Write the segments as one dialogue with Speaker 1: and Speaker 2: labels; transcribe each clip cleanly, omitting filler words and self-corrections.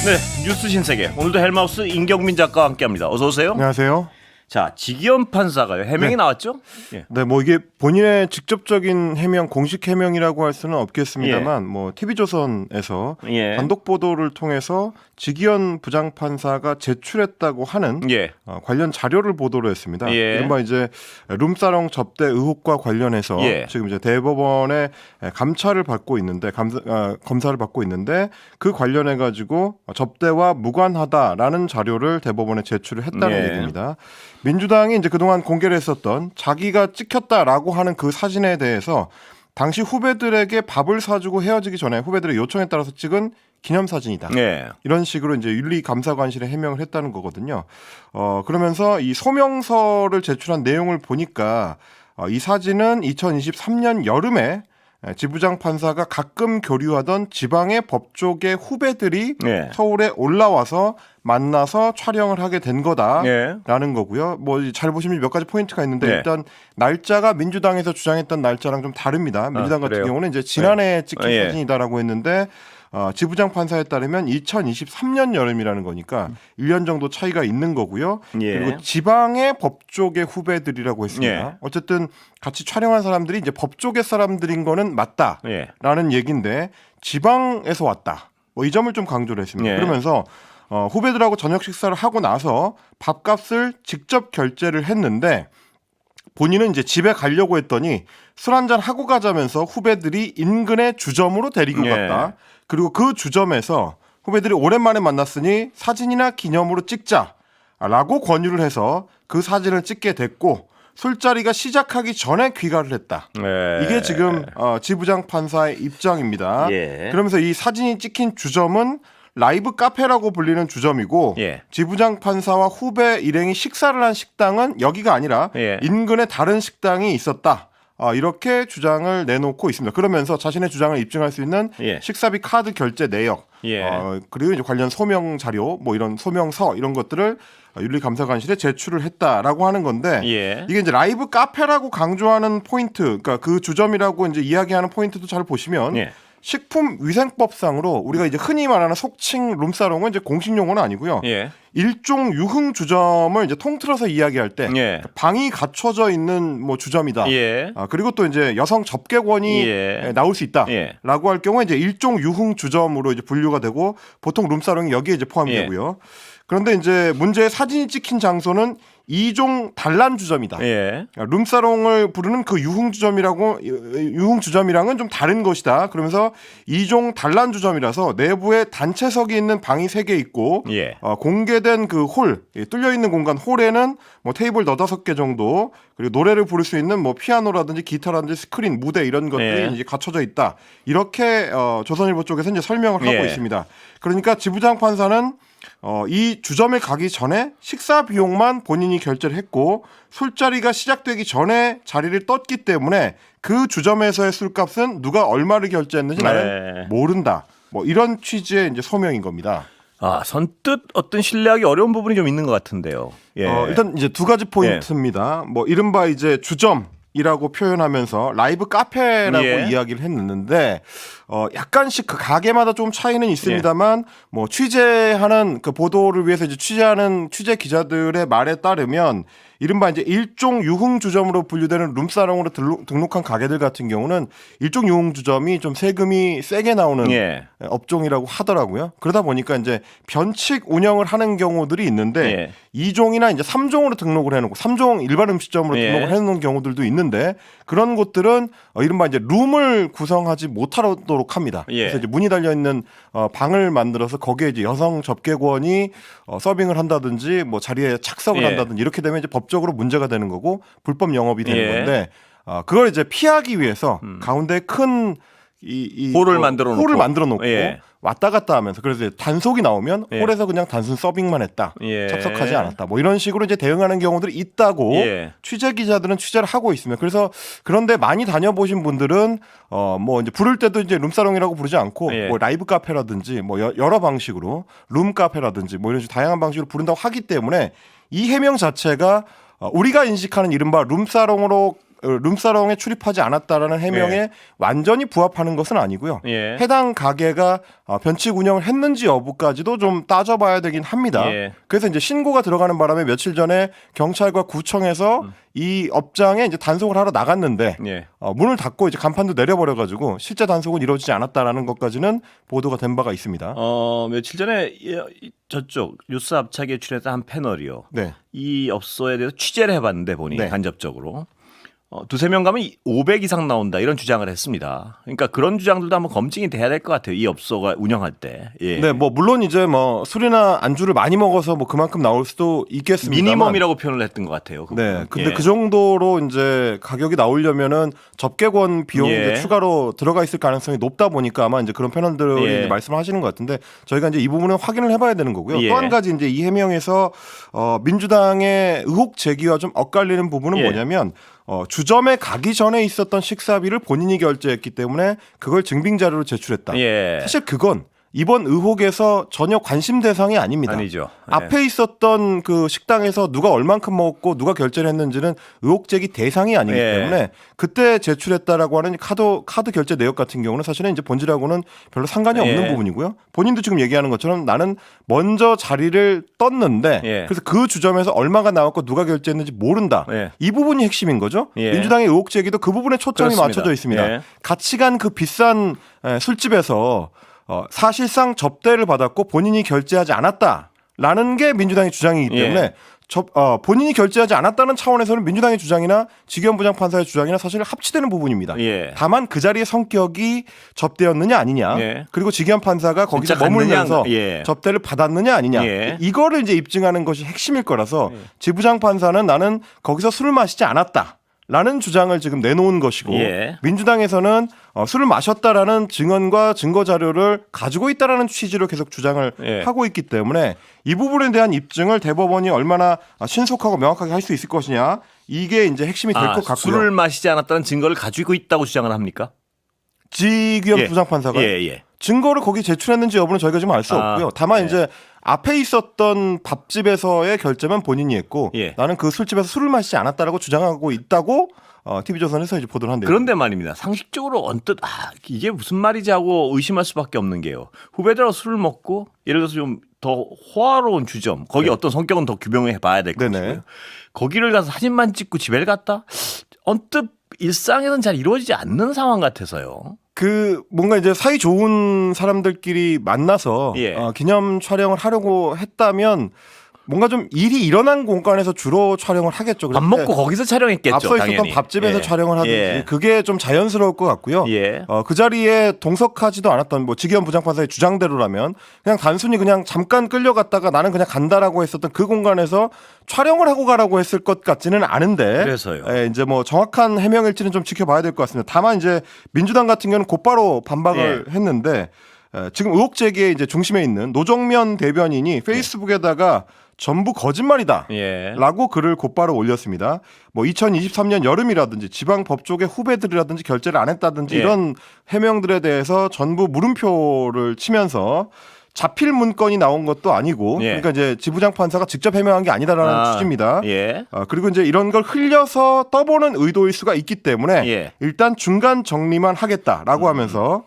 Speaker 1: 네, 뉴스 신세계. 오늘도 헬마우스 임경민 작가와 함께합니다. 어서 오세요.
Speaker 2: 안녕하세요.
Speaker 1: 자, 지기현 판사가요. 해명이
Speaker 2: 네.
Speaker 1: 나왔죠? 예.
Speaker 2: 네, 뭐 이게 본인의 직접적인 해명, 공식 해명이라고 할 수는 없겠습니다만, 뭐 TV조선에서
Speaker 1: 예.
Speaker 2: 단독 보도를 통해서 지기현 부장판사가 제출했다고 하는
Speaker 1: 예.
Speaker 2: 관련 자료를 보도를 했습니다.
Speaker 1: 예.
Speaker 2: 이른바 이제 룸사롱 접대 의혹과 관련해서
Speaker 1: 예.
Speaker 2: 지금 이제 대법원의 감찰을 받고 있는데 검사를 받고 있는데 그 관련해 가지고 접대와 무관하다라는 자료를 대법원에 제출을 했다는
Speaker 1: 예.
Speaker 2: 얘기입니다. 민주당이 이제 그동안 공개를 했었던 자기가 찍혔다라고 하는 그 사진에 대해서 당시 후배들에게 밥을 사주고 헤어지기 전에 후배들의 요청에 따라서 찍은 기념사진이다.
Speaker 1: 예.
Speaker 2: 이런 식으로 이제 윤리감사관실에 해명을 했다는 거거든요. 그러면서 이 소명서를 제출한 내용을 보니까 이 사진은 2023년 여름에 지부장 판사가 가끔 교류하던 지방의 법조계 후배들이
Speaker 1: 예.
Speaker 2: 서울에 올라와서 만나서 촬영을 하게 된 거다라는
Speaker 1: 예.
Speaker 2: 거고요. 뭐 잘 보시면 몇 가지 포인트가 있는데
Speaker 1: 네.
Speaker 2: 일단 날짜가 민주당에서 주장했던 날짜랑 좀 다릅니다. 민주당 같은
Speaker 1: 그래요?
Speaker 2: 경우는 이제 지난해 찍힌
Speaker 1: 예.
Speaker 2: 사진이다라고 했는데 지부장 판사에 따르면 2023년 여름이라는 거니까 1년 정도 차이가 있는 거고요.
Speaker 1: 예.
Speaker 2: 그리고 지방의 법조계 후배들이라고 했습니다.
Speaker 1: 예.
Speaker 2: 어쨌든 같이 촬영한 사람들이 이제 법조계 사람들인 거는 맞다라는
Speaker 1: 예.
Speaker 2: 얘기인데 지방에서 왔다. 뭐 이 점을 좀 강조를 했습니다.
Speaker 1: 예.
Speaker 2: 그러면서 후배들하고 저녁 식사를 하고 나서 밥값을 직접 결제를 했는데 본인은 이제 집에 가려고 했더니 술 한잔 하고 가자면서 후배들이 인근의 주점으로 데리고
Speaker 1: 예.
Speaker 2: 갔다. 그리고 그 주점에서 후배들이 오랜만에 만났으니 사진이나 기념으로 찍자라고 권유를 해서 그 사진을 찍게 됐고 술자리가 시작하기 전에 귀가를 했다.
Speaker 1: 예.
Speaker 2: 이게 지금 지부장 판사의 입장입니다.
Speaker 1: 예.
Speaker 2: 그러면서 이 사진이 찍힌 주점은 라이브 카페라고 불리는 주점이고
Speaker 1: 예.
Speaker 2: 지부장 판사와 후배 일행이 식사를 한 식당은 여기가 아니라
Speaker 1: 예.
Speaker 2: 인근에 다른 식당이 있었다. 이렇게 주장을 내놓고 있습니다. 그러면서 자신의 주장을 입증할 수 있는
Speaker 1: 예.
Speaker 2: 식사비 카드 결제 내역,
Speaker 1: 예.
Speaker 2: 그리고 이제 관련 소명 자료, 뭐 이런 소명서 이런 것들을 윤리감사관실에 제출을 했다라고 하는 건데
Speaker 1: 예.
Speaker 2: 이게 이제 라이브 카페라고 강조하는 포인트, 그러니까 그 주점이라고 이제 이야기하는 포인트도 잘 보시면.
Speaker 1: 예.
Speaker 2: 식품위생법상으로 우리가 이제 흔히 말하는 속칭 룸사롱은 이제 공식 용어는 아니고요.
Speaker 1: 예.
Speaker 2: 일종 유흥 주점을 이제 통틀어서 이야기할 때
Speaker 1: 예.
Speaker 2: 방이 갖춰져 있는 뭐 주점이다.
Speaker 1: 예.
Speaker 2: 그리고 또 이제 여성 접객원이
Speaker 1: 예.
Speaker 2: 나올 수 있다라고
Speaker 1: 예.
Speaker 2: 할 경우에 이제 일종 유흥 주점으로 이제 분류가 되고 보통 룸사롱이 여기에 이제 포함이
Speaker 1: 예.
Speaker 2: 되고요. 그런데 이제 문제의 사진이 찍힌 장소는 2종 단란 주점이다.
Speaker 1: 예.
Speaker 2: 룸사롱을 부르는 그 유흥 주점이랑은 좀 다른 것이다. 그러면서 2종 단란 주점이라서 내부에 단체석이 있는 방이 3개 있고
Speaker 1: 예.
Speaker 2: 공개된 그 홀, 뚫려 있는 공간 홀에는 뭐 테이블 4-5개 정도 그리고 노래를 부를 수 있는 뭐 피아노라든지 기타라든지 스크린, 무대 이런 것들이
Speaker 1: 예.
Speaker 2: 이제 갖춰져 있다. 이렇게 조선일보 쪽에서 이제 설명을 하고
Speaker 1: 예.
Speaker 2: 있습니다. 그러니까 지부장 판사는 이 주점에 가기 전에 식사 비용만 본인이 결제를 했고 술자리가 시작되기 전에 자리를 떴기 때문에 그 주점에서의 술값은 누가 얼마를 결제했는지
Speaker 1: 네.
Speaker 2: 나는 모른다. 뭐 이런 취지의 이제 소명인 겁니다.
Speaker 1: 선뜻 어떤 신뢰하기 어려운 부분이 좀 있는 것 같은데요. 예.
Speaker 2: 일단 이제 두 가지 포인트입니다. 뭐 이른바 이제 주점이라고 표현하면서 라이브 카페라고
Speaker 1: 예.
Speaker 2: 이야기를 했는데 약간씩 그 가게마다 좀 차이는 있습니다만 뭐 취재하는 그 보도를 위해서 이제 취재하는 취재 기자들의 말에 따르면 이른바 이제 일종 유흥 주점으로 분류되는 룸사롱으로 등록한 가게들 같은 경우는 일종 유흥 주점이 좀 세금이 세게 나오는
Speaker 1: 예.
Speaker 2: 업종이라고 하더라고요. 그러다 보니까 이제 변칙 운영을 하는 경우들이 있는데
Speaker 1: 예.
Speaker 2: 2종이나 이제 3종으로 등록을 해놓고 3종 일반 음식점으로
Speaker 1: 예.
Speaker 2: 등록을 해놓은 경우들도 있는데 그런 곳들은 이른바 이제 룸을 구성하지 못하도록 합니다.
Speaker 1: 예.
Speaker 2: 그래서 이제 문이 달려 있는 방을 만들어서 거기에 이제 여성 접객원이 서빙을 한다든지 뭐 자리에 착석을
Speaker 1: 예.
Speaker 2: 한다든지 이렇게 되면 이제 법적으로 문제가 되는 거고 불법 영업이 되는
Speaker 1: 예.
Speaker 2: 건데 그걸 이제 피하기 위해서 가운데 큰
Speaker 1: 홀을 만들어 놓고. 예.
Speaker 2: 왔다 갔다 하면서 그래서 이제 단속이 나오면
Speaker 1: 예.
Speaker 2: 홀에서 그냥 단순 서빙만 했다.
Speaker 1: 예.
Speaker 2: 접속하지 않았다. 뭐 이런 식으로 이제 대응하는 경우들이 있다고
Speaker 1: 예.
Speaker 2: 취재 기자들은 취재를 하고 있습니다. 그래서 그런데 많이 다녀보신 분들은 뭐 이제 부를 때도 이제 룸사롱이라고 부르지 않고
Speaker 1: 예.
Speaker 2: 뭐 라이브 카페라든지 뭐 여러 방식으로 룸 카페라든지 뭐 이런 식으로 다양한 방식으로 부른다고 하기 때문에 이 해명 자체가 우리가 인식하는 이른바 룸사롱으로 룸사롱에 출입하지 않았다라는 해명에
Speaker 1: 예.
Speaker 2: 완전히 부합하는 것은 아니고요.
Speaker 1: 예.
Speaker 2: 해당 가게가 변칙 운영을 했는지 여부까지도 좀 따져봐야 되긴 합니다.
Speaker 1: 예.
Speaker 2: 그래서 이제 신고가 들어가는 바람에 며칠 전에 경찰과 구청에서 이 업장에 이제 단속을 하러 나갔는데
Speaker 1: 예.
Speaker 2: 문을 닫고 이제 간판도 내려버려가지고 실제 단속은 이루어지지 않았다라는 것까지는 보도가 된 바가 있습니다.
Speaker 1: 며칠 전에 저쪽 뉴스 압착에 출연했던 한 패널이요.
Speaker 2: 네.
Speaker 1: 이 업소에 대해서 취재를 해봤는데 보니
Speaker 2: 네.
Speaker 1: 간접적으로 두세 명 가면 500 이상 나온다 이런 주장을 했습니다. 그러니까 그런 주장들도 한번 검증이 돼야 될 것 같아요. 이 업소가 운영할 때. 예.
Speaker 2: 네, 뭐 물론 이제 뭐 술이나 안주를 많이 먹어서 뭐 그만큼 나올 수도 있겠습니다.
Speaker 1: 미니멈이라고 표현을 했던 것 같아요.
Speaker 2: 네, 근데
Speaker 1: 예.
Speaker 2: 그 정도로 이제 가격이 나오려면은 접객원 비용이
Speaker 1: 예.
Speaker 2: 이제 추가로 들어가 있을 가능성이 높다 보니까 아마 이제 그런 패널들이
Speaker 1: 예.
Speaker 2: 이제 말씀하시는 것 같은데 저희가 이제 이 부분은 확인을 해봐야 되는 거고요.
Speaker 1: 예.
Speaker 2: 또 한 가지 이제 이 해명에서 민주당의 의혹 제기와 좀 엇갈리는 부분은
Speaker 1: 예.
Speaker 2: 뭐냐면. 주점에 가기 전에 있었던 식사비를 본인이 결제했기 때문에 그걸 증빙 자료로 제출했다.
Speaker 1: 예.
Speaker 2: 사실 그건 이번 의혹에서 전혀 관심 대상이 아닙니다.
Speaker 1: 아니죠. 예.
Speaker 2: 앞에 있었던 그 식당에서 누가 얼만큼 먹었고 누가 결제를 했는지는 의혹 제기 대상이 아니기
Speaker 1: 예.
Speaker 2: 때문에 그때 제출했다라고 하는 카드 결제 내역 같은 경우는 사실은 이제 본질하고는 별로 상관이 없는
Speaker 1: 예.
Speaker 2: 부분이고요. 본인도 지금 얘기하는 것처럼 나는 먼저 자리를 떴는데
Speaker 1: 예.
Speaker 2: 그래서 그 주점에서 얼마가 나왔고 누가 결제했는지 모른다.
Speaker 1: 예.
Speaker 2: 이 부분이 핵심인 거죠.
Speaker 1: 예.
Speaker 2: 민주당의 의혹 제기도 그 부분에 초점이
Speaker 1: 그렇습니다.
Speaker 2: 맞춰져 있습니다.
Speaker 1: 예.
Speaker 2: 같이 간 그 비싼 술집에서 사실상 접대를 받았고 본인이 결제하지 않았다라는 게 민주당의 주장이기 때문에
Speaker 1: 예.
Speaker 2: 본인이 결제하지 않았다는 차원에서는 민주당의 주장이나 지기현 부장판사의 주장이나 사실 합치되는 부분입니다.
Speaker 1: 예.
Speaker 2: 다만 그 자리의 성격이 접대였느냐 아니냐
Speaker 1: 예.
Speaker 2: 그리고 지기현 판사가 거기서
Speaker 1: 진짜 갔느냐,
Speaker 2: 머물면서
Speaker 1: 예.
Speaker 2: 접대를 받았느냐 아니냐
Speaker 1: 예.
Speaker 2: 이거를 이제 입증하는 것이 핵심일 거라서 지부장 판사는 나는 거기서 술을 마시지 않았다. 라는 주장을 지금 내놓은 것이고
Speaker 1: 예.
Speaker 2: 민주당에서는 술을 마셨다라는 증언과 증거 자료를 가지고 있다라는 취지로 계속 주장을
Speaker 1: 예.
Speaker 2: 하고 있기 때문에 이 부분에 대한 입증을 대법원이 얼마나 신속하고 명확하게 할 수 있을 것이냐 이게 이제 핵심이 될 것 같고요.
Speaker 1: 술을 마시지 않았다는 증거를 가지고 있다고 주장을 합니까?
Speaker 2: 지기현
Speaker 1: 예.
Speaker 2: 부장판사가
Speaker 1: 예.
Speaker 2: 증거를 거기 제출했는지 여부는 저희가 지금 알 수 없고요. 다만
Speaker 1: 예.
Speaker 2: 이제 앞에 있었던 밥집에서의 결제만 본인이 했고
Speaker 1: 예.
Speaker 2: 나는 그 술집에서 술을 마시지 않았다라고 주장하고 있다고 TV조선에서 이제 보도를 한대요.
Speaker 1: 그런데 말입니다. 상식적으로 언뜻 이게 무슨 말이지 하고 의심할 수밖에 없는 게요. 후배들하고 술을 먹고 예를 들어서 좀 더 호화로운 주점 거기
Speaker 2: 네.
Speaker 1: 어떤 성격은 더 규명해 봐야 될
Speaker 2: 네네.
Speaker 1: 것이고요. 거기를 가서 사진만 찍고 집에 갔다? 언뜻 일상에서는 잘 이루어지지 않는 상황 같아서요.
Speaker 2: 그 뭔가 이제 사이 좋은 사람들끼리 만나서
Speaker 1: 예.
Speaker 2: 기념 촬영을 하려고 했다면 뭔가 좀 일이 일어난 공간에서 주로 촬영을 하겠죠.
Speaker 1: 밥 먹고 거기서 촬영했겠죠.
Speaker 2: 앞서 있었던
Speaker 1: 당연히.
Speaker 2: 밥집에서
Speaker 1: 예.
Speaker 2: 촬영을 하든지
Speaker 1: 예.
Speaker 2: 그게 좀 자연스러울 것 같고요.
Speaker 1: 예.
Speaker 2: 그 자리에 동석하지도 않았던 뭐 지기현 부장판사의 주장대로라면 그냥 단순히 그냥 잠깐 끌려갔다가 나는 그냥 간다라고 했었던 그 공간에서 촬영을 하고 가라고 했을 것 같지는 않은데
Speaker 1: 그래서요.
Speaker 2: 이제 뭐 정확한 해명일지는 좀 지켜봐야 될 것 같습니다. 다만 이제 민주당 같은 경우는 곧바로 반박을 했는데 지금 의혹 제기의 이제 중심에 있는 노정면 대변인이 페이스북에다가 전부 거짓말이다.
Speaker 1: 예.
Speaker 2: 라고 글을 곧바로 올렸습니다. 뭐 2023년 여름이라든지 지방 법조계 후배들이라든지 결제를 안 했다든지
Speaker 1: 예.
Speaker 2: 이런 해명들에 대해서 전부 물음표를 치면서 자필 문건이 나온 것도 아니고
Speaker 1: 예.
Speaker 2: 그러니까 이제 지부장 판사가 직접 해명한 게 아니다라는 취지입니다.
Speaker 1: 예.
Speaker 2: 그리고 이제 이런 걸 흘려서 떠보는 의도일 수가 있기 때문에
Speaker 1: 예.
Speaker 2: 일단 중간 정리만 하겠다라고 하면서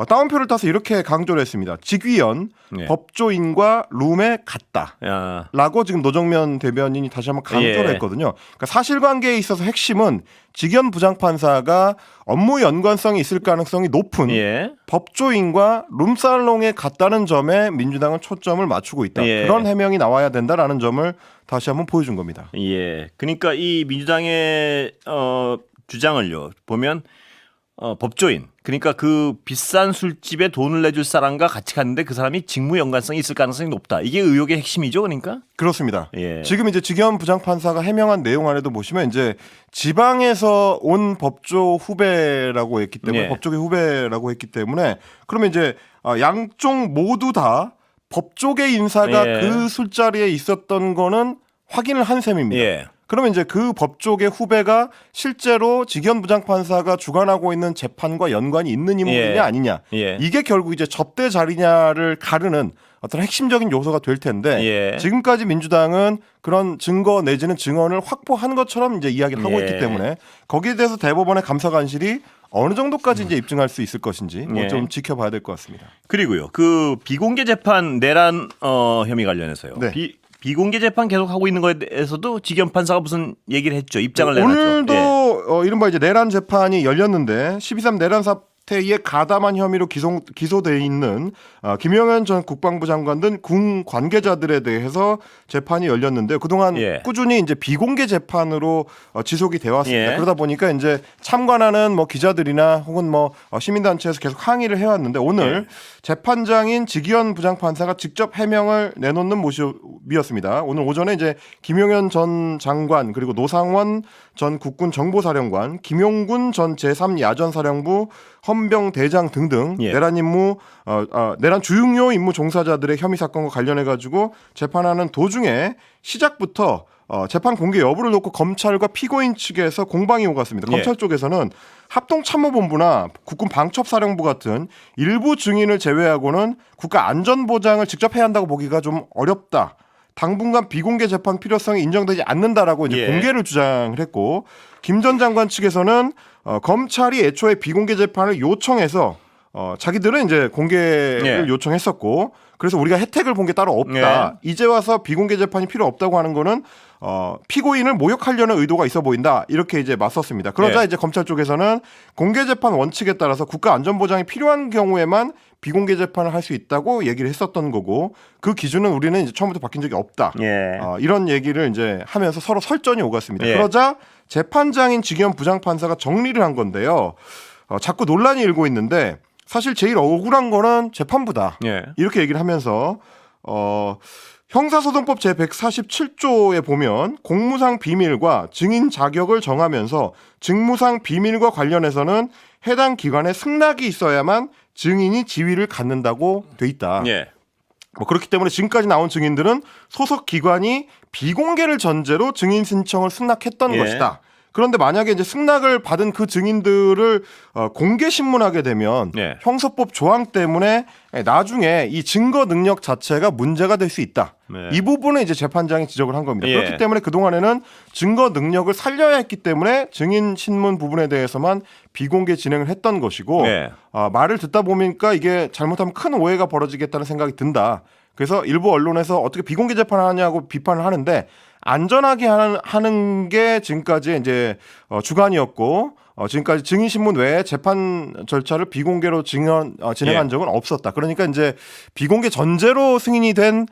Speaker 2: 따옴표를 따서 이렇게 강조를 했습니다. 직위원
Speaker 1: 예.
Speaker 2: 법조인과 룸에 갔다.
Speaker 1: 야.
Speaker 2: 라고 지금 노정면 대변인이 다시 한번 강조를
Speaker 1: 예.
Speaker 2: 했거든요. 그러니까 사실관계에 있어서 핵심은 직위원 부장판사가 업무 연관성이 있을 가능성이 높은
Speaker 1: 예.
Speaker 2: 법조인과 룸살롱에 갔다는 점에 민주당은 초점을 맞추고 있다.
Speaker 1: 예.
Speaker 2: 그런 해명이 나와야 된다라는 점을 다시 한번 보여준 겁니다.
Speaker 1: 예. 그러니까 이 민주당의 주장을요 보면 법조인 그러니까 그 비싼 술집에 돈을 내줄 사람과 같이 갔는데 그 사람이 직무 연관성이 있을 가능성이 높다. 이게 의혹의 핵심이죠, 그러니까.
Speaker 2: 그렇습니다.
Speaker 1: 예.
Speaker 2: 지금 이제 직위원 부장판사가 해명한 내용 안에도 보시면 이제 지방에서 온 법조 후배라고 했기 때문에
Speaker 1: 예.
Speaker 2: 법조계 후배라고 했기 때문에 그러면 이제 양쪽 모두 다 법조계 인사가
Speaker 1: 예.
Speaker 2: 그 술자리에 있었던 거는 확인을 한 셈입니다.
Speaker 1: 예.
Speaker 2: 그러면 이제 그 법조계 후배가 실제로 직위원 부장판사가 주관하고 있는 재판과 연관이 있는 인물이냐
Speaker 1: 예.
Speaker 2: 아니냐
Speaker 1: 예.
Speaker 2: 이게 결국 이제 접대 자리냐를 가르는 어떤 핵심적인 요소가 될 텐데
Speaker 1: 예.
Speaker 2: 지금까지 민주당은 그런 증거 내지는 증언을 확보한 것처럼 이제 이야기를 하고
Speaker 1: 예.
Speaker 2: 있기 때문에 거기에 대해서 대법원의 감사관실이 어느 정도까지 이제 입증할 수 있을 것인지 뭐
Speaker 1: 예.
Speaker 2: 좀 지켜봐야 될 것 같습니다.
Speaker 1: 그리고요. 그 비공개 재판 내란 혐의 관련해서요.
Speaker 2: 네.
Speaker 1: 비공개 재판 계속 하고 있는 거에 대해서도 지기현 판사가 무슨 얘기를 했죠. 입장을 내놨죠.
Speaker 2: 오늘도
Speaker 1: 예.
Speaker 2: 이른바 이제 내란 재판이 열렸는데 12.3 내란 사태에 가담한 혐의로 기소돼 있는 김영현 전 국방부 장관 등 군 관계자들에 대해서 재판이 열렸는데 그동안
Speaker 1: 예.
Speaker 2: 꾸준히 이제 비공개 재판으로 지속이 되어 왔습니다.
Speaker 1: 예.
Speaker 2: 그러다 보니까 이제 참관하는 뭐 기자들이나 혹은 뭐 시민단체에서 계속 항의를 해왔는데 오늘 재판장인 지기현 부장판사가 직접 해명을 내놓는 모습이었습니다. 오늘 오전에 이제 김용현 전 장관 그리고 노상원 전 국군 정보사령관, 김용군 전 제3야전사령부 헌병 대장 등등
Speaker 1: 예.
Speaker 2: 내란 주요 임무 종사자들의 혐의 사건과 관련해 가지고 재판하는 도중에 시작부터 재판 공개 여부를 놓고 검찰과 피고인 측에서 공방이 오갔습니다.
Speaker 1: 예.
Speaker 2: 검찰 쪽에서는 합동참모본부나 국군 방첩사령부 같은 일부 증인을 제외하고는 국가 안전보장을 직접 해야 한다고 보기가 좀 어렵다. 당분간 비공개 재판 필요성이 인정되지 않는다라고 이제
Speaker 1: 예.
Speaker 2: 공개를 주장을 했고 김 전 장관 측에서는 검찰이 애초에 비공개 재판을 요청해서 자기들은 이제 공개를
Speaker 1: 예.
Speaker 2: 요청했었고 그래서 우리가 혜택을 본 게 따로 없다. 이제 와서 비공개 재판이 필요 없다고 하는 거는 피고인을 모욕하려는 의도가 있어 보인다. 이렇게 이제 맞섰습니다. 그러자
Speaker 1: 예.
Speaker 2: 이제 검찰 쪽에서는 공개 재판 원칙에 따라서 국가 안전 보장이 필요한 경우에만 비공개 재판을 할 수 있다고 얘기를 했었던 거고 그 기준은 우리는 이제 처음부터 바뀐 적이 없다.
Speaker 1: 예.
Speaker 2: 이런 얘기를 이제 하면서 서로 설전이 오갔습니다.
Speaker 1: 예.
Speaker 2: 그러자 재판장인 지기현 부장판사가 정리를 한 건데요. 자꾸 논란이 일고 있는데 사실 제일 억울한 거는 재판부다.
Speaker 1: 예.
Speaker 2: 이렇게 얘기를 하면서 형사소송법 제147조에 보면 공무상 비밀과 증인 자격을 정하면서 직무상 비밀과 관련해서는 해당 기관에 승낙이 있어야만 증인이 지위를 갖는다고 돼 있다.
Speaker 1: 예.
Speaker 2: 뭐 그렇기 때문에 지금까지 나온 증인들은 소속 기관이 비공개를 전제로 증인 신청을 승낙했던
Speaker 1: 예.
Speaker 2: 것이다. 그런데 만약에 이제 승낙을 받은 그 증인들을 공개 신문하게 되면
Speaker 1: 예.
Speaker 2: 형사법 조항 때문에 나중에 이 증거 능력 자체가 문제가 될 수 있다.
Speaker 1: 네.
Speaker 2: 이 부분을 이제 재판장이 지적을 한 겁니다.
Speaker 1: 예.
Speaker 2: 그렇기 때문에 그동안에는 증거 능력을 살려야 했기 때문에 증인 신문 부분에 대해서만 비공개 진행을 했던 것이고
Speaker 1: 예.
Speaker 2: 말을 듣다 보니까 이게 잘못하면 큰 오해가 벌어지겠다는 생각이 든다. 그래서 일부 언론에서 어떻게 비공개 재판을 하냐고 비판을 하는데 안전하게 하는 게 지금까지 이제 주관이었고 지금까지 증인 신문 외에 재판 절차를 비공개로 진행한
Speaker 1: 예.
Speaker 2: 적은 없었다. 그러니까 이제 비공개 전제로 승인이 된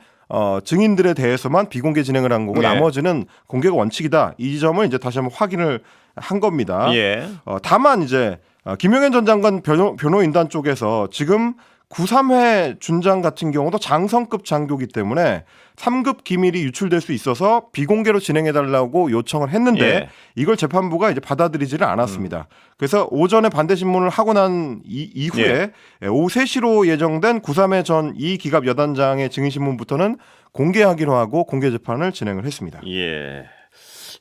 Speaker 2: 증인들에 대해서만 비공개 진행을 한 거고
Speaker 1: 예.
Speaker 2: 나머지는 공개가 원칙이다. 이 점을 이제 다시 한번 확인을 한 겁니다.
Speaker 1: 예.
Speaker 2: 다만 이제 김용현 전 장관 변호인단 쪽에서 지금 93회 준장 같은 경우도 장성급 장교기 때문에 3급 기밀이 유출될 수 있어서 비공개로 진행해달라고 요청을 했는데
Speaker 1: 예.
Speaker 2: 이걸 재판부가 이제 받아들이지를 않았습니다. 그래서 오전에 반대 신문을 하고 난 이후에 오후 3시로 예정된 93회 전 이기갑 여단장의 증인신문부터는 공개하기로 하고 공개 재판을 진행을 했습니다.
Speaker 1: 예.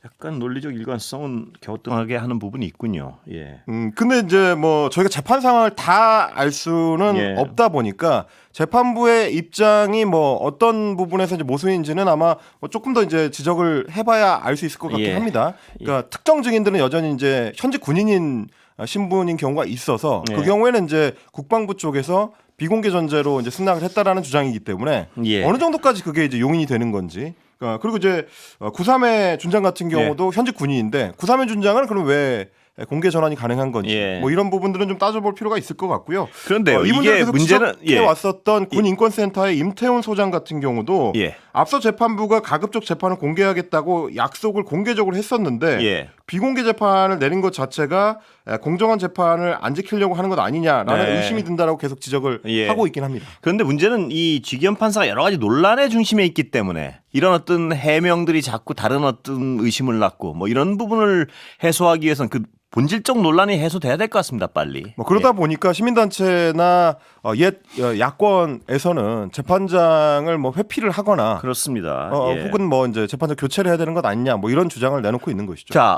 Speaker 1: 약간 논리적 일관성은 갸우뚱하게 하는 부분이 있군요. 예.
Speaker 2: 근데 이제 뭐 저희가 재판 상황을 다 알 수는
Speaker 1: 예.
Speaker 2: 없다 보니까 재판부의 입장이 뭐 어떤 부분에서 이제 모순인지는 아마 뭐 조금 더 이제 지적을 해봐야 알 수 있을 것 같긴
Speaker 1: 예.
Speaker 2: 합니다. 그러니까 특정 증인들은 여전히 이제 현직 군인인 신분인 경우가 있어서
Speaker 1: 예.
Speaker 2: 그 경우에는 이제 국방부 쪽에서 비공개 전제로 이제 승낙을 했다라는 주장이기 때문에
Speaker 1: 예.
Speaker 2: 어느 정도까지 그게 이제 용인이 되는 건지. 그리고 이제 93회 준장 같은 경우도 현직 군인인데 93회 준장은 그럼 왜 공개 전환이 가능한 건지
Speaker 1: 예.
Speaker 2: 뭐 이런 부분들은 좀 따져볼 필요가 있을 것 같고요.
Speaker 1: 그런데요,
Speaker 2: 이분들
Speaker 1: 이게
Speaker 2: 계속
Speaker 1: 문제는
Speaker 2: 지적해 왔었던 군인권센터의 임태훈 소장 같은 경우도
Speaker 1: 예.
Speaker 2: 앞서 재판부가 가급적 재판을 공개하겠다고 약속을 공개적으로 했었는데
Speaker 1: 예.
Speaker 2: 비공개 재판을 내린 것 자체가 공정한 재판을 안 지키려고 하는 것 아니냐라는
Speaker 1: 네.
Speaker 2: 의심이 든다라고 계속 지적을
Speaker 1: 예.
Speaker 2: 하고 있긴 합니다.
Speaker 1: 그런데 문제는 이 지기현 판사가 여러 가지 논란의 중심에 있기 때문에 이런 어떤 해명들이 자꾸 다른 어떤 의심을 낳고 뭐 이런 부분을 해소하기 위해서는 그 본질적 논란이 해소돼야 될 것 같습니다. 빨리.
Speaker 2: 뭐 그러다 보니까 시민단체나 옛 야권에서는 재판장을 뭐 회피를 하거나
Speaker 1: 그렇습니다. 예.
Speaker 2: 혹은 뭐 이제 재판장 교체를 해야 되는 것 아니냐 뭐 이런 주장을 내놓고 있는 것이죠.
Speaker 1: 자,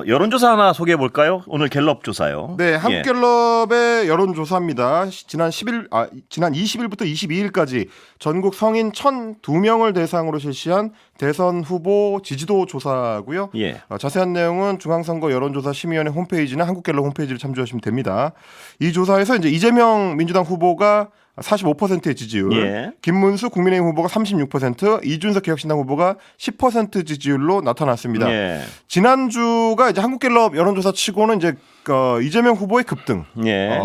Speaker 1: 여론조사 하나 소개해 볼까요? 오늘 갤럽 조사요.
Speaker 2: 네,
Speaker 1: 예.
Speaker 2: 한국갤럽의 여론조사입니다. 지난 20일부터 22일까지 전국 성인 1,002명을 대상으로 실시한 대선 후보 지지도 조사고요.
Speaker 1: 예.
Speaker 2: 자세한 내용은 중앙선거 여론조사 심의위원회 홈페이지나 한국갤럽 홈페이지를 참조하시면 됩니다. 이 조사에서 이제 이재명 민주당 후보가 45%의 지지율,
Speaker 1: 예.
Speaker 2: 김문수 국민의힘 후보가 36%, 이준석 개혁신당 후보가 10% 지지율로 나타났습니다.
Speaker 1: 예.
Speaker 2: 지난주가 이제 한국갤럽 여론조사 치고는 이제 이재명 후보의 급등,
Speaker 1: 예.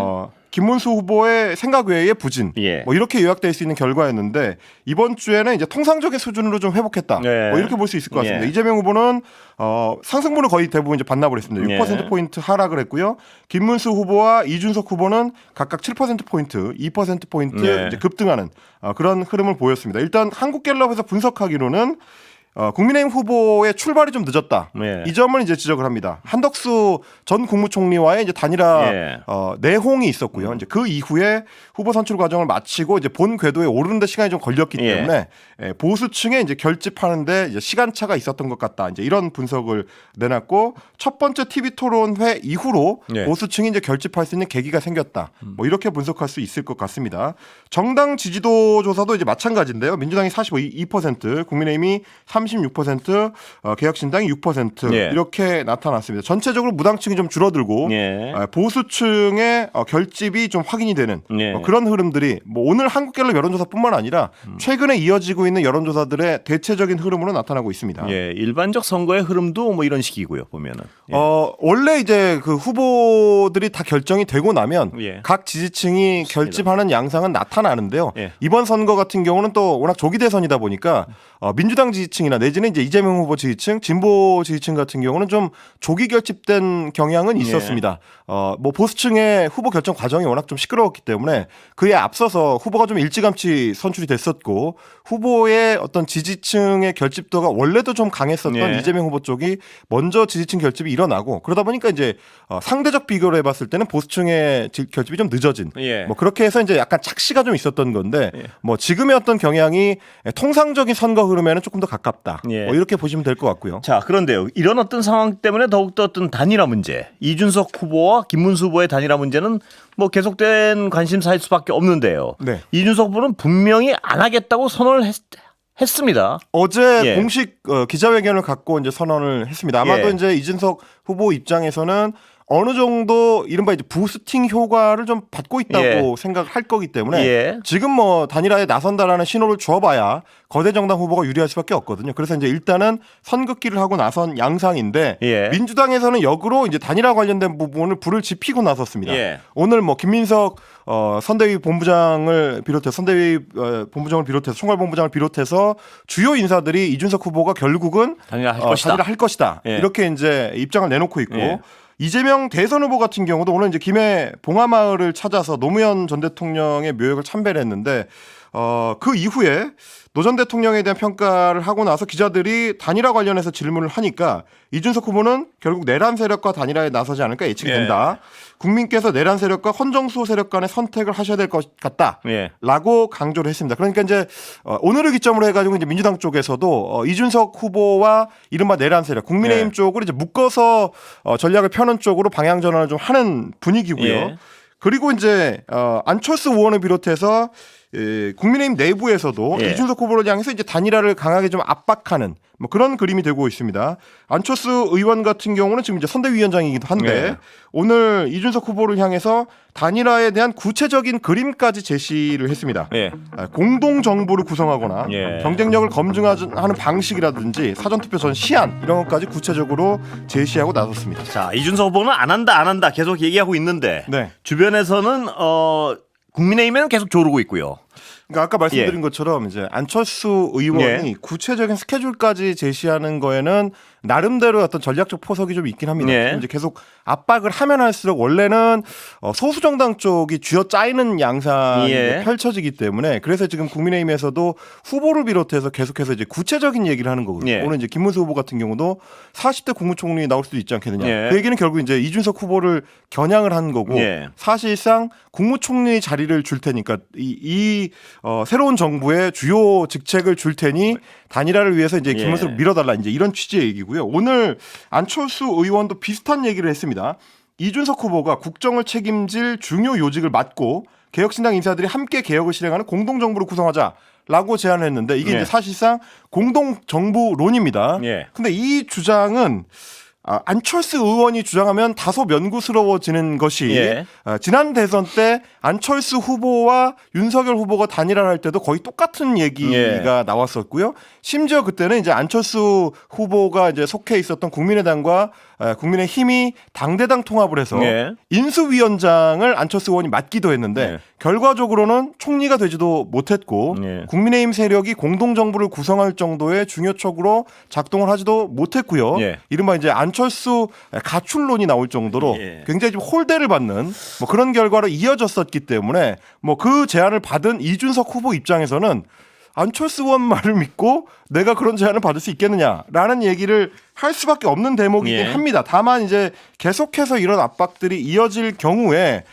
Speaker 2: 김문수 후보의 생각 외의 부진,
Speaker 1: 예.
Speaker 2: 뭐 이렇게 요약될 수 있는 결과였는데 이번 주에는 이제 통상적인 수준으로 좀 회복했다.
Speaker 1: 예.
Speaker 2: 뭐 이렇게 볼 수 있을 것 같습니다.
Speaker 1: 예.
Speaker 2: 이재명 후보는 상승분을 거의 대부분 이제 반납을 했습니다. 6%
Speaker 1: 예.
Speaker 2: 포인트 하락을 했고요. 김문수 후보와 이준석 후보는 각각 7% 포인트, 2% 포인트
Speaker 1: 예.
Speaker 2: 이제 급등하는 그런 흐름을 보였습니다. 일단 한국갤럽에서 분석하기로는 국민의힘 후보의 출발이 좀 늦었다.
Speaker 1: 예.
Speaker 2: 이 점을 이제 지적을 합니다. 한덕수 전 국무총리와의 이제 단일화
Speaker 1: 예.
Speaker 2: 내홍이 있었고요. 이제 그 이후에 후보 선출 과정을 마치고 이제 본 궤도에 오르는데 시간이 좀 걸렸기
Speaker 1: 예.
Speaker 2: 때문에 보수층에 이제 결집하는데 이제 시간차가 있었던 것 같다. 이제 이런 분석을 내놨고 첫 번째 TV 토론회 이후로
Speaker 1: 예.
Speaker 2: 보수층이 이제 결집할 수 있는 계기가 생겼다. 뭐 이렇게 분석할 수 있을 것 같습니다. 정당 지지도 조사도 이제 마찬가지인데요. 민주당이 42%, 국민의힘이 36%, 개혁신당이 6%
Speaker 1: 예.
Speaker 2: 이렇게 나타났습니다. 전체적으로 무당층이 좀 줄어들고
Speaker 1: 예.
Speaker 2: 보수층의 결집이 좀 확인이 되는
Speaker 1: 예.
Speaker 2: 그런 흐름들이 뭐 오늘 한국갤럽 여론조사뿐만 아니라 최근에 이어지고 있는 여론조사들의 대체적인 흐름으로 나타나고 있습니다.
Speaker 1: 예. 일반적 선거의 흐름도 뭐 이런 식이고요. 보면은. 예.
Speaker 2: 원래 이제 그 후보들이 다 결정이 되고 나면
Speaker 1: 예.
Speaker 2: 각 지지층이 결집하는 양상은 나타나는데요.
Speaker 1: 예.
Speaker 2: 이번 선거 같은 경우는 또 워낙 조기 대선이다 보니까 민주당 지지층이나 내지는 이제 이재명 후보 지지층, 진보 지지층 같은 경우는 좀 조기 결집된 경향은 있었습니다. 뭐 보수층의 후보 결정 과정이 워낙 좀 시끄러웠기 때문에 그에 앞서서 후보가 좀 일찌감치 선출이 됐었고 후보의 어떤 지지층의 결집도가 원래도 좀 강했었던
Speaker 1: 예.
Speaker 2: 이재명 후보 쪽이 먼저 지지층 결집이 일어나고 그러다 보니까 이제 상대적 비교를 해봤을 때는 보수층의 결집이 좀 늦어진
Speaker 1: 예.
Speaker 2: 뭐 그렇게 해서 이제 약간 착시가 좀 있었던 건데
Speaker 1: 예.
Speaker 2: 뭐 지금의 어떤 경향이 통상적인 선거 흐름에는 조금 더 가깝다.
Speaker 1: 예.
Speaker 2: 뭐 이렇게 보시면 될 것 같고요.
Speaker 1: 자, 그런데요. 이런 어떤 상황 때문에 더욱더 어떤 단일화 문제, 이준석 후보와 김문수 후보의 단일화 문제는 뭐 계속된 관심사일 수밖에 없는데요.
Speaker 2: 네.
Speaker 1: 이준석 후보는 분명히 안 하겠다고 선언을 했습니다.
Speaker 2: 어제
Speaker 1: 예.
Speaker 2: 공식 기자회견을 갖고 이제 선언을 했습니다. 아마도
Speaker 1: 예.
Speaker 2: 이제 이준석 후보 입장에서는 어느 정도 이른바 이제 부스팅 효과를 좀 받고 있다고
Speaker 1: 예.
Speaker 2: 생각할 거기 때문에
Speaker 1: 예.
Speaker 2: 지금 뭐 단일화에 나선다라는 신호를 줘봐야 거대 정당 후보가 유리할 수밖에 없거든요. 그래서 이제 일단은 선긋기를 하고 나선 양상인데
Speaker 1: 예.
Speaker 2: 민주당에서는 역으로 이제 단일화 관련된 부분을 불을 지피고 나섰습니다.
Speaker 1: 예.
Speaker 2: 오늘 뭐 김민석 선대위 본부장을 비롯해서 선대위 본부장을 비롯해서 총괄본부장을 비롯해서 주요 인사들이 이준석 후보가 결국은
Speaker 1: 단일화 할 것이다.
Speaker 2: 단일화 할 것이다.
Speaker 1: 예.
Speaker 2: 이렇게 이제 입장을 내놓고 있고
Speaker 1: 예.
Speaker 2: 이재명 대선 후보 같은 경우도 오늘 이제 김해 봉하마을을 찾아서 노무현 전 대통령의 묘역을 참배를 했는데 그 이후에 노 전 대통령에 대한 평가를 하고 나서 기자들이 단일화 관련해서 질문을 하니까 이준석 후보는 결국 내란 세력과 단일화에 나서지 않을까 예측이
Speaker 1: 예.
Speaker 2: 된다. 국민께서 내란 세력과 헌정수호 세력 간의 선택을 하셔야 될 것 같다.
Speaker 1: 예.
Speaker 2: 라고 강조를 했습니다. 그러니까 이제 오늘을 기점으로 해가지고 이제 민주당 쪽에서도 이준석 후보와 이른바 내란 세력, 국민의힘
Speaker 1: 예.
Speaker 2: 쪽으로 이제 묶어서 전략을 펴는 쪽으로 방향 전환을 좀 하는 분위기고요.
Speaker 1: 예.
Speaker 2: 그리고 이제 안철수 의원을 비롯해서 국민의힘 내부에서도
Speaker 1: 예.
Speaker 2: 이준석 후보를 향해서 이제 단일화를 강하게 좀 압박하는 뭐 그런 그림이 되고 있습니다. 안철수 의원 같은 경우는 지금 이제 선대위원장이기도 한데
Speaker 1: 예.
Speaker 2: 오늘 이준석 후보를 향해서 단일화에 대한 구체적인 그림까지 제시를 했습니다.
Speaker 1: 예.
Speaker 2: 공동 정부를 구성하거나
Speaker 1: 예.
Speaker 2: 경쟁력을 검증하는 방식이라든지 사전투표 전 시한 이런 것까지 구체적으로 제시하고 나섰습니다.
Speaker 1: 자, 이준석 후보는 안 한다 계속 얘기하고 있는데
Speaker 2: 네.
Speaker 1: 주변에서는 국민의힘에는 계속 조르고 있고요.
Speaker 2: 그러니까 아까 말씀드린 것처럼 이제 안철수 의원이
Speaker 1: 예.
Speaker 2: 구체적인 스케줄까지 제시하는 거에는 나름대로 어떤 전략적 포석이 좀 있긴 합니다.
Speaker 1: 예.
Speaker 2: 지금 이제 계속 압박을 하면 할수록 원래는 소수 정당 쪽이 쥐어 짜이는 양상이
Speaker 1: 예.
Speaker 2: 펼쳐지기 때문에 그래서 지금 국민의힘에서도 후보를 비롯해서 계속해서 이제 구체적인 얘기를 하는 거거든요.
Speaker 1: 예.
Speaker 2: 오늘 이제 김문수 후보 같은 경우도 40대 국무총리 나올 수도 있지 않겠느냐.
Speaker 1: 예.
Speaker 2: 그 얘기는 결국 이제 이준석 후보를 겨냥을 한 거고
Speaker 1: 예.
Speaker 2: 사실상 국무총리 자리를 줄 테니까 이 새로운 정부의 주요 직책을 줄 테니 단일화를 위해서 이제 김문수를
Speaker 1: 예.
Speaker 2: 밀어달라 이제 이런 취지의 얘기고요. 오늘 안철수 의원도 비슷한 얘기를 했습니다. 이준석 후보가 국정을 책임질 중요 요직을 맡고 개혁신당 인사들이 함께 개혁을 실행하는 공동정부를 구성하자라고 제안을 했는데 이게
Speaker 1: 예.
Speaker 2: 이제 사실상 공동정부론입니다.
Speaker 1: 예.
Speaker 2: 근데 이 주장은 안철수 의원이 주장하면 다소 면구스러워지는 것이
Speaker 1: 예.
Speaker 2: 지난 대선 때 안철수 후보와 윤석열 후보가 단일화를 할 때도 거의 똑같은 얘기가
Speaker 1: 예.
Speaker 2: 나왔었고요. 심지어 그때는 이제 안철수 후보가 이제 속해 있었던 국민의당과 국민의힘이 당대당 통합을 해서
Speaker 1: 예.
Speaker 2: 인수위원장을 안철수 의원이 맡기도 했는데
Speaker 1: 예.
Speaker 2: 결과적으로는 총리가 되지도 못했고
Speaker 1: 예.
Speaker 2: 국민의힘 세력이 공동정부를 구성할 정도의 중요척으로 작동을 하지도 못했고요.
Speaker 1: 예.
Speaker 2: 이른바 이제 안철수 가출론이 나올 정도로
Speaker 1: 예.
Speaker 2: 굉장히 좀 홀대를 받는 뭐 그런 결과로 이어졌었기 때문에 뭐 그 제안을 받은 이준석 후보 입장에서는 안철수 의원 말을 믿고 내가 그런 제안을 받을 수 있겠느냐라는 얘기를 할 수밖에 없는 대목이긴
Speaker 1: 예.
Speaker 2: 합니다. 다만 이제 계속해서 이런 압박들이 이어질 경우에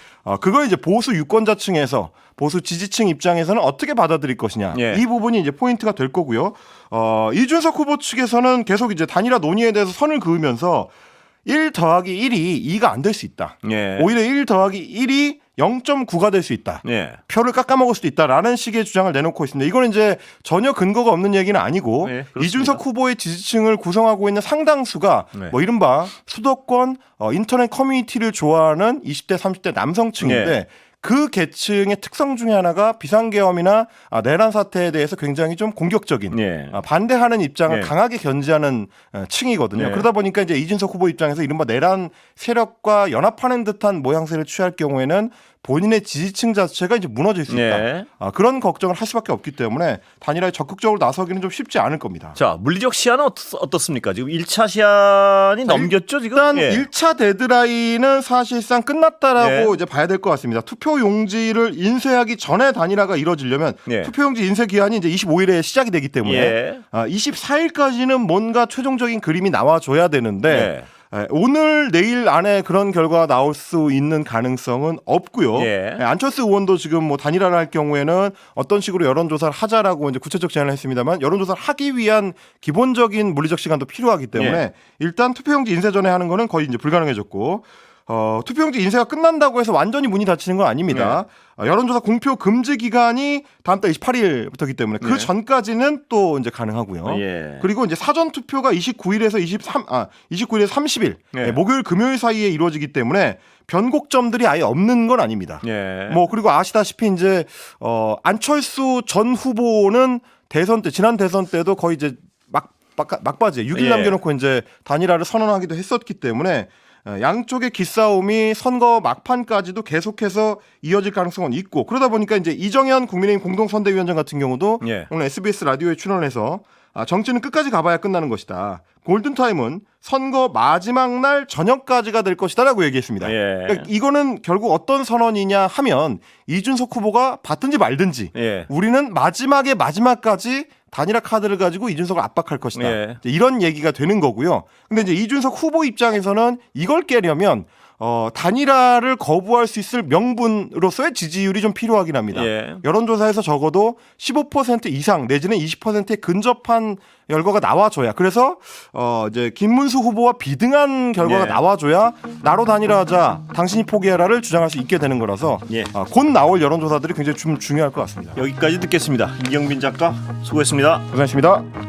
Speaker 2: 그걸 이제 보수 유권자층에서 보수 지지층 입장에서는 어떻게 받아들일 것이냐
Speaker 1: 예.
Speaker 2: 이 부분이 이제 포인트가 될 거고요. 이준석 후보 측에서는 계속 이제 단일화 논의에 대해서 선을 그으면서 1 더하기 1이 2가 안 될 수 있다.
Speaker 1: 예.
Speaker 2: 오히려 1 더하기 1이 0.9가 될 수 있다.
Speaker 1: 예.
Speaker 2: 표를 깎아먹을 수도 있다라는 식의 주장을 내놓고 있습니다. 이거는 이제 전혀 근거가 없는 얘기는 아니고
Speaker 1: 네, 그렇습니다.
Speaker 2: 이준석 후보의 지지층을 구성하고 있는 상당수가
Speaker 1: 네.
Speaker 2: 뭐 이른바 수도권 인터넷 커뮤니티를 좋아하는 20대 30대 남성층인데
Speaker 1: 네.
Speaker 2: 그 계층의 특성 중에 하나가 비상계엄이나 내란 사태에 대해서 굉장히 좀 공격적인
Speaker 1: 예.
Speaker 2: 반대하는 입장을
Speaker 1: 예.
Speaker 2: 강하게 견지하는 층이거든요.
Speaker 1: 예.
Speaker 2: 그러다 보니까 이제 이준석 후보 입장에서 이른바 내란 세력과 연합하는 듯한 모양새를 취할 경우에는 본인의 지지층 자체가 이제 무너질 수 있다.
Speaker 1: 예.
Speaker 2: 그런 걱정을 할 수밖에 없기 때문에 단일화에 적극적으로 나서기는 좀 쉽지 않을 겁니다.
Speaker 1: 자, 물리적 시한은 어떻습니까? 지금 1차 시한이 넘겼죠, 지금?
Speaker 2: 일단
Speaker 1: 예.
Speaker 2: 1차 데드라인은 사실상 끝났다라고
Speaker 1: 예.
Speaker 2: 이제 봐야 될 것 같습니다. 투표 용지를 인쇄하기 전에 단일화가 이루어지려면
Speaker 1: 예.
Speaker 2: 투표 용지 인쇄 기한이 이제 25일에 시작이 되기 때문에
Speaker 1: 예.
Speaker 2: 24일까지는 뭔가 최종적인 그림이 나와줘야 되는데 오늘 내일 안에 그런 결과가 나올 수 있는 가능성은 없고요.
Speaker 1: 예.
Speaker 2: 안철수 의원도 지금 뭐 단일화를 할 경우에는 어떤 식으로 여론조사를 하자라고 이제 구체적 제안을 했습니다만 여론조사를 하기 위한 기본적인 물리적 시간도 필요하기 때문에
Speaker 1: 예.
Speaker 2: 일단 투표용지 인쇄 전에 하는 거는 거의 이제 불가능해졌고 투표용지 인쇄가 끝난다고 해서 완전히 문이 닫히는 건 아닙니다. 여론조사 공표 금지 기간이 다음 달 28일부터이기 때문에 그
Speaker 1: 예.
Speaker 2: 전까지는 또 이제 가능하고요.
Speaker 1: 예.
Speaker 2: 그리고 이제 사전 투표가 29일에서 29일에서 30일
Speaker 1: 예.
Speaker 2: 목요일 금요일 사이에 이루어지기 때문에 변곡점들이 아예 없는 건 아닙니다.
Speaker 1: 예.
Speaker 2: 뭐 그리고 아시다시피 이제 안철수 전 후보는 대선 때 지난 대선 때도 거의 이제 막바지에 6일
Speaker 1: 예.
Speaker 2: 남겨놓고 이제 단일화를 선언하기도 했었기 때문에 양쪽의 기싸움이 선거 막판까지도 계속해서 이어질 가능성은 있고 그러다 보니까 이제 이정현 국민의힘 공동선대위원장 같은 경우도
Speaker 1: 예.
Speaker 2: 오늘 SBS 라디오에 출연해서 정치는 끝까지 가봐야 끝나는 것이다. 골든타임은 선거 마지막 날 저녁까지가 될 것이다라고 얘기했습니다.
Speaker 1: 예.
Speaker 2: 그러니까 이거는 결국 어떤 선언이냐 하면 이준석 후보가 받든지 말든지
Speaker 1: 예.
Speaker 2: 우리는 마지막까지 단일화 카드를 가지고 이준석을 압박할 것이다.
Speaker 1: 예.
Speaker 2: 이런 얘기가 되는 거고요. 근데 이제 이준석 후보 입장에서는 이걸 깨려면 단일화를 거부할 수 있을 명분으로서의 지지율이 좀 필요하긴 합니다.
Speaker 1: 예.
Speaker 2: 여론조사에서 적어도 15% 이상 내지는 20%에 근접한 결과가 나와줘야 그래서 이제 김문수 후보와 비등한 결과가
Speaker 1: 예.
Speaker 2: 나와줘야 나로 단일화하자 당신이 포기해라를 주장할 수 있게 되는 거라서
Speaker 1: 예.
Speaker 2: 곧 나올 여론조사들이 굉장히 좀 중요할 것 같습니다.
Speaker 1: 여기까지 듣겠습니다. 이경빈 작가 수고했습니다.
Speaker 2: 고생하셨습니다.